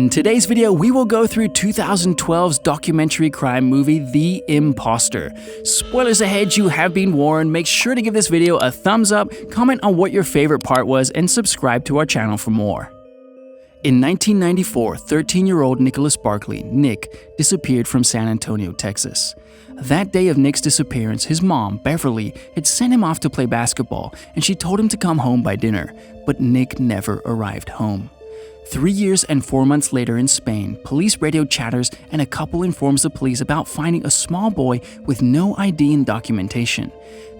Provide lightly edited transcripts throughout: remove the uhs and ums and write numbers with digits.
In today's video, we will go through 2012's documentary crime movie, The Imposter. Spoilers ahead, you have been warned. Make sure to give this video a thumbs up, comment on what your favorite part was, and subscribe to our channel for more. In 1994, 13-year-old Nicholas Barclay, Nick, disappeared from San Antonio, Texas. That day of Nick's disappearance, his mom, Beverly, had sent him off to play basketball, and she told him to come home by dinner, but Nick never arrived home. 3 years and 4 months later in Spain, police radio chatters and a couple informs the police about finding a small boy with no ID and documentation.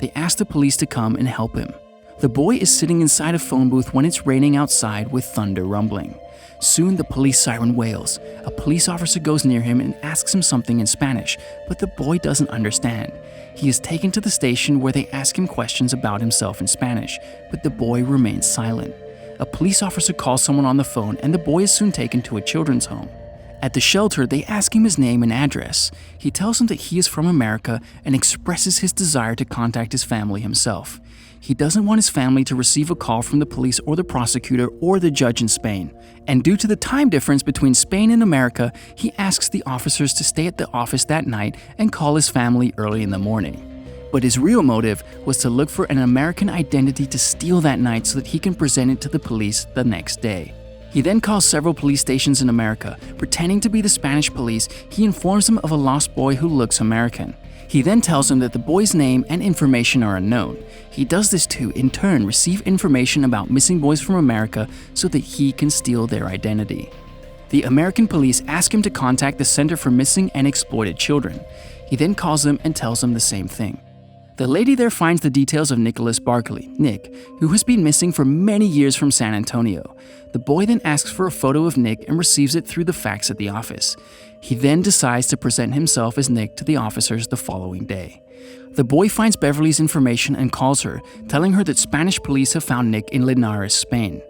They ask the police to come and help him. The boy is sitting inside a phone booth when it's raining outside with thunder rumbling. Soon the police siren wails. A police officer goes near him and asks him something in Spanish, but the boy doesn't understand. He is taken to the station where they ask him questions about himself in Spanish, but the boy remains silent. A police officer calls someone on the phone and the boy is soon taken to a children's home. At the shelter, they ask him his name and address. He tells them that he is from America and expresses his desire to contact his family himself. He doesn't want his family to receive a call from the police or the prosecutor or the judge in Spain. And due to the time difference between Spain and America, he asks the officers to stay at the office that night and call his family early in the morning. But his real motive was to look for an American identity to steal that night so that he can present it to the police the next day. He then calls several police stations in America. Pretending to be the Spanish police, he informs them of a lost boy who looks American. He then tells them that the boy's name and information are unknown. He does this to, in turn, receive information about missing boys from America so that he can steal their identity. The American police ask him to contact the Center for Missing and Exploited Children. He then calls them and tells them the same thing. The lady there finds the details of Nicholas Barclay, Nick, who has been missing for many years from San Antonio. The boy then asks for a photo of Nick and receives it through the fax at the office. He then decides to present himself as Nick to the officers the following day. The boy finds Beverly's information and calls her, telling her that Spanish police have found Nick in Linares, Spain.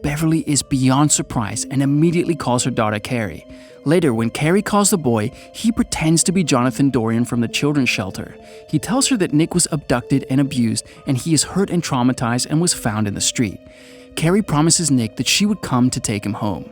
Beverly is beyond surprised and immediately calls her daughter Carrie. Later, when Carrie calls the boy, he pretends to be Jonathan Dorian from the children's shelter. He tells her that Nick was abducted and abused, and he is hurt and traumatized and was found in the street. Carrie promises Nick that she would come to take him home.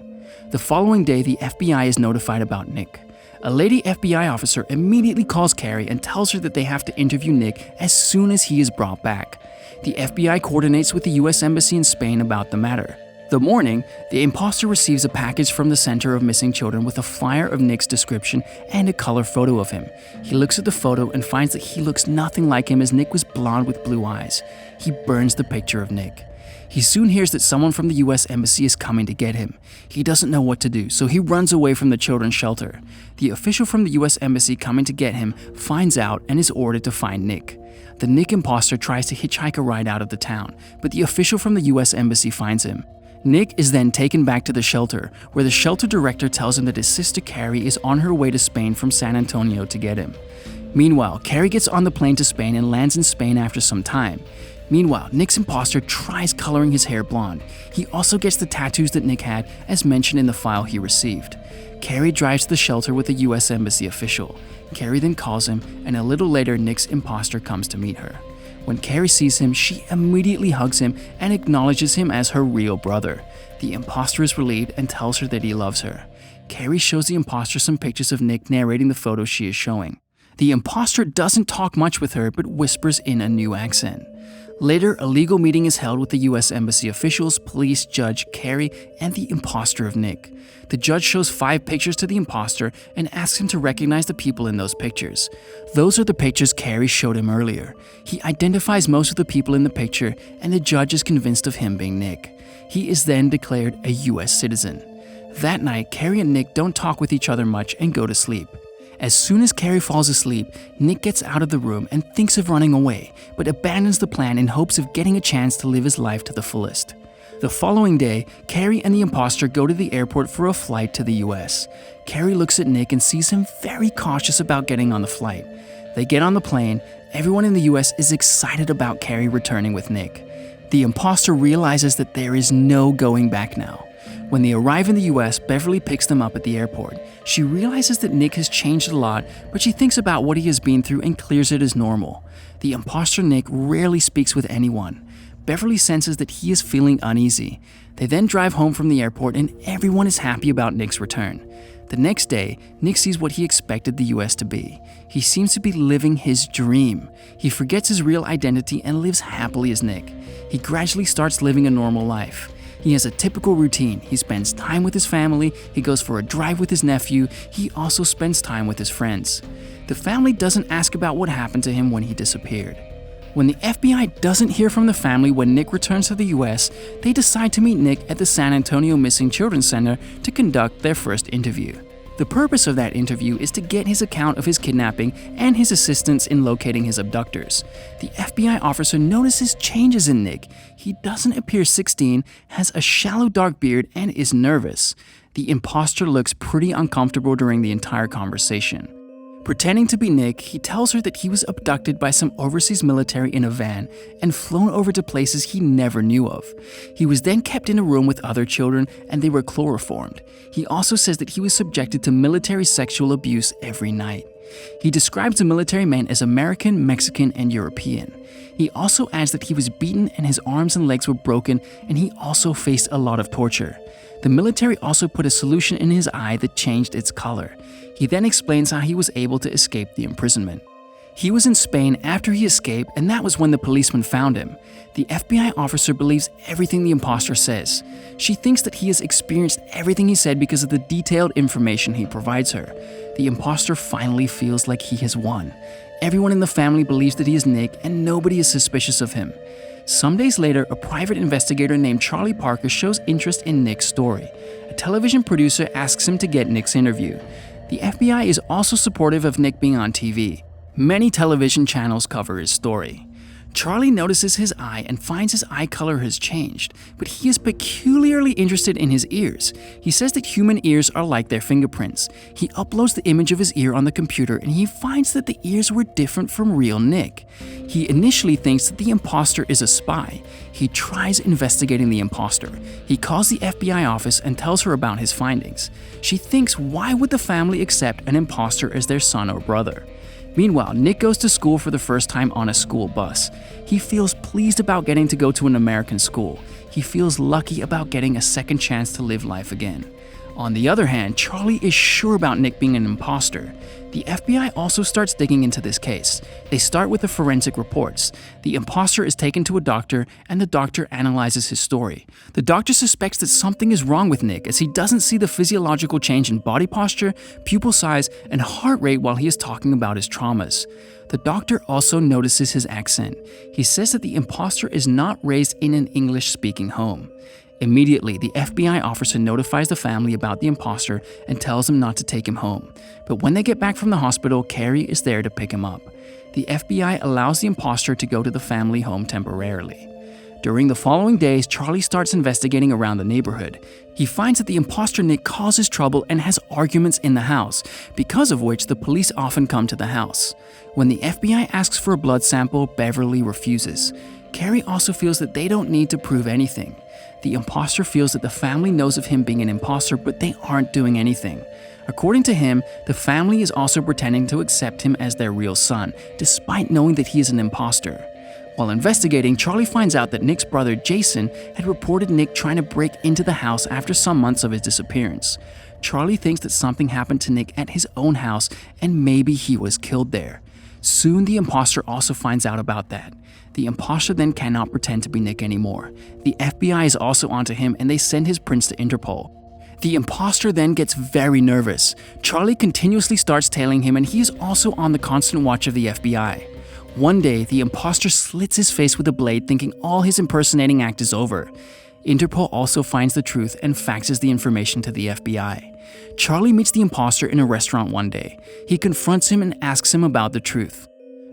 The following day, the FBI is notified about Nick. A lady FBI officer immediately calls Carrie and tells her that they have to interview Nick as soon as he is brought back. The FBI coordinates with the U.S. Embassy in Spain about the matter. The morning, the imposter receives a package from the Center of Missing Children with a flyer of Nick's description and a color photo of him. He looks at the photo and finds that he looks nothing like him as Nick was blonde with blue eyes. He burns the picture of Nick. He soon hears that someone from the U.S. Embassy is coming to get him. He doesn't know what to do, so he runs away from the children's shelter. The official from the U.S. Embassy coming to get him finds out and is ordered to find Nick. The Nick imposter tries to hitchhike a ride out of the town, but the official from the U.S. Embassy finds him. Nick is then taken back to the shelter, where the shelter director tells him that his sister Carrie is on her way to Spain from San Antonio to get him. Meanwhile, Carrie gets on the plane to Spain and lands in Spain after some time. Meanwhile, Nick's imposter tries coloring his hair blonde. He also gets the tattoos that Nick had, as mentioned in the file he received. Carrie drives to the shelter with a U.S. Embassy official. Carrie then calls him, and a little later, Nick's imposter comes to meet her. When Carrie sees him, she immediately hugs him and acknowledges him as her real brother. The imposter is relieved and tells her that he loves her. Carrie shows the imposter some pictures of Nick narrating the photos she is showing. The imposter doesn't talk much with her but whispers in a new accent. Later, a legal meeting is held with the U.S. Embassy officials, police, judge, Carrie, and the imposter of Nick. The judge shows 5 pictures to the imposter and asks him to recognize the people in those pictures. Those are the pictures Carrie showed him earlier. He identifies most of the people in the picture, and the judge is convinced of him being Nick. He is then declared a U.S. citizen. That night, Carrie and Nick don't talk with each other much and go to sleep. As soon as Carrie falls asleep, Nick gets out of the room and thinks of running away, but abandons the plan in hopes of getting a chance to live his life to the fullest. The following day, Carrie and the imposter go to the airport for a flight to the US. Carrie looks at Nick and sees him very cautious about getting on the flight. They get on the plane. Everyone in the US is excited about Carrie returning with Nick. The imposter realizes that there is no going back now. When they arrive in the US, Beverly picks them up at the airport. She realizes that Nick has changed a lot, but she thinks about what he has been through and clears it as normal. The imposter Nick rarely speaks with anyone. Beverly senses that he is feeling uneasy. They then drive home from the airport and everyone is happy about Nick's return. The next day, Nick sees what he expected the US to be. He seems to be living his dream. He forgets his real identity and lives happily as Nick. He gradually starts living a normal life. He has a typical routine. He spends time with his family, he goes for a drive with his nephew, he also spends time with his friends. The family doesn't ask about what happened to him when he disappeared. When the FBI doesn't hear from the family when Nick returns to the US, they decide to meet Nick at the San Antonio Missing Children Center to conduct their first interview. The purpose of that interview is to get his account of his kidnapping and his assistance in locating his abductors. The FBI officer notices changes in Nick. He doesn't appear 16, has a shallow dark beard, and is nervous. The imposter looks pretty uncomfortable during the entire conversation. Pretending to be Nick, he tells her that he was abducted by some overseas military in a van and flown over to places he never knew of. He was then kept in a room with other children and they were chloroformed. He also says that he was subjected to military sexual abuse every night. He describes the military men as American, Mexican, and European. He also adds that he was beaten and his arms and legs were broken, and he also faced a lot of torture. The military also put a solution in his eye that changed its color. He then explains how he was able to escape the imprisonment. He was in Spain after he escaped, and that was when the policeman found him. The FBI officer believes everything the imposter says. She thinks that he has experienced everything he said because of the detailed information he provides her. The imposter finally feels like he has won. Everyone in the family believes that he is Nick, and nobody is suspicious of him. Some days later, a private investigator named Charlie Parker shows interest in Nick's story. A television producer asks him to get Nick's interview. The FBI is also supportive of Nick being on TV. Many television channels cover his story. Charlie notices his eye and finds his eye color has changed, but he is peculiarly interested in his ears. He says that human ears are like their fingerprints. He uploads the image of his ear on the computer and he finds that the ears were different from real Nick. He initially thinks that the imposter is a spy. He tries investigating the imposter. He calls the FBI office and tells her about his findings. She thinks, why would the family accept an imposter as their son or brother? Meanwhile, Nick goes to school for the first time on a school bus. He feels pleased about getting to go to an American school. He feels lucky about getting a second chance to live life again. On the other hand, Charlie is sure about Nick being an imposter. The FBI also starts digging into this case. They start with the forensic reports. The imposter is taken to a doctor, and the doctor analyzes his story. The doctor suspects that something is wrong with Nick as he doesn't see the physiological change in body posture, pupil size, and heart rate while he is talking about his traumas. The doctor also notices his accent. He says that the imposter is not raised in an English-speaking home. Immediately, the FBI officer notifies the family about the imposter and tells them not to take him home. But when they get back from the hospital, Carrie is there to pick him up. The FBI allows the imposter to go to the family home temporarily. During the following days, Charlie starts investigating around the neighborhood. He finds that the imposter Nick causes trouble and has arguments in the house, because of which the police often come to the house. When the FBI asks for a blood sample, Beverly refuses. Carrie also feels that they don't need to prove anything. The imposter feels that the family knows of him being an imposter, but they aren't doing anything. According to him, the family is also pretending to accept him as their real son, despite knowing that he is an imposter. While investigating, Charlie finds out that Nick's brother Jason had reported Nick trying to break into the house after some months of his disappearance. Charlie thinks that something happened to Nick at his own house and maybe he was killed there. Soon the imposter also finds out about that. The imposter then cannot pretend to be Nick anymore. The FBI is also onto him and they send his prints to Interpol. The imposter then gets very nervous. Charlie continuously starts tailing him and he is also on the constant watch of the FBI. One day, the imposter slits his face with a blade thinking all his impersonating act is over. Interpol also finds the truth and faxes the information to the FBI. Charlie meets the imposter in a restaurant one day. He confronts him and asks him about the truth.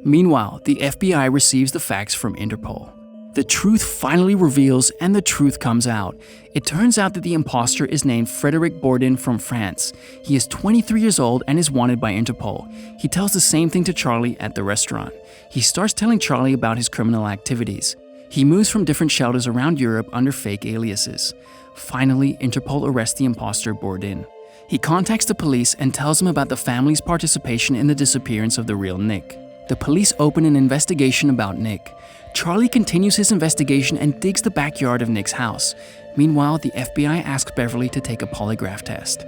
Meanwhile, the FBI receives the fax from Interpol. The truth finally reveals and the truth comes out. It turns out that the imposter is named Frederic Bourdin from France. He is 23 years old and is wanted by Interpol. He tells the same thing to Charlie at the restaurant. He starts telling Charlie about his criminal activities. He moves from different shelters around Europe under fake aliases. Finally, Interpol arrests the imposter Bourdin. He contacts the police and tells them about the family's participation in the disappearance of the real Nick. The police open an investigation about Nick. Charlie continues his investigation and digs the backyard of Nick's house. Meanwhile, the FBI asks Beverly to take a polygraph test.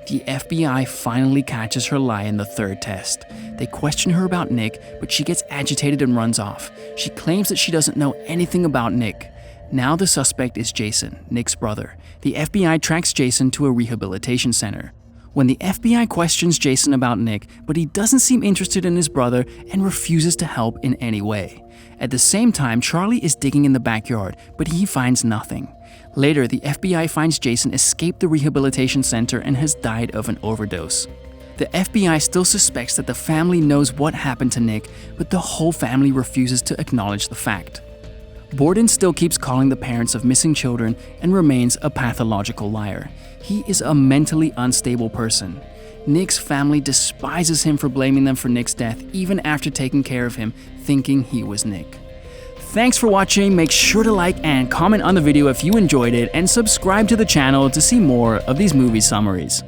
The FBI finally catches her lie in the third test. They question her about Nick, but she gets agitated and runs off. She claims that she doesn't know anything about Nick. Now the suspect is Jason, Nick's brother. The FBI tracks Jason to a rehabilitation center. When the FBI questions Jason about Nick, but he doesn't seem interested in his brother and refuses to help in any way. At the same time, Charlie is digging in the backyard, but he finds nothing. Later, the FBI finds Jason escaped the rehabilitation center and has died of an overdose. The FBI still suspects that the family knows what happened to Nick, but the whole family refuses to acknowledge the fact. Borden still keeps calling the parents of missing children and remains a pathological liar. He is a mentally unstable person. Nick's family despises him for blaming them for Nick's death even after taking care of him, thinking he was Nick. Thanks for watching. Make sure to like and comment on the video if you enjoyed it, and subscribe to the channel to see more of these movie summaries.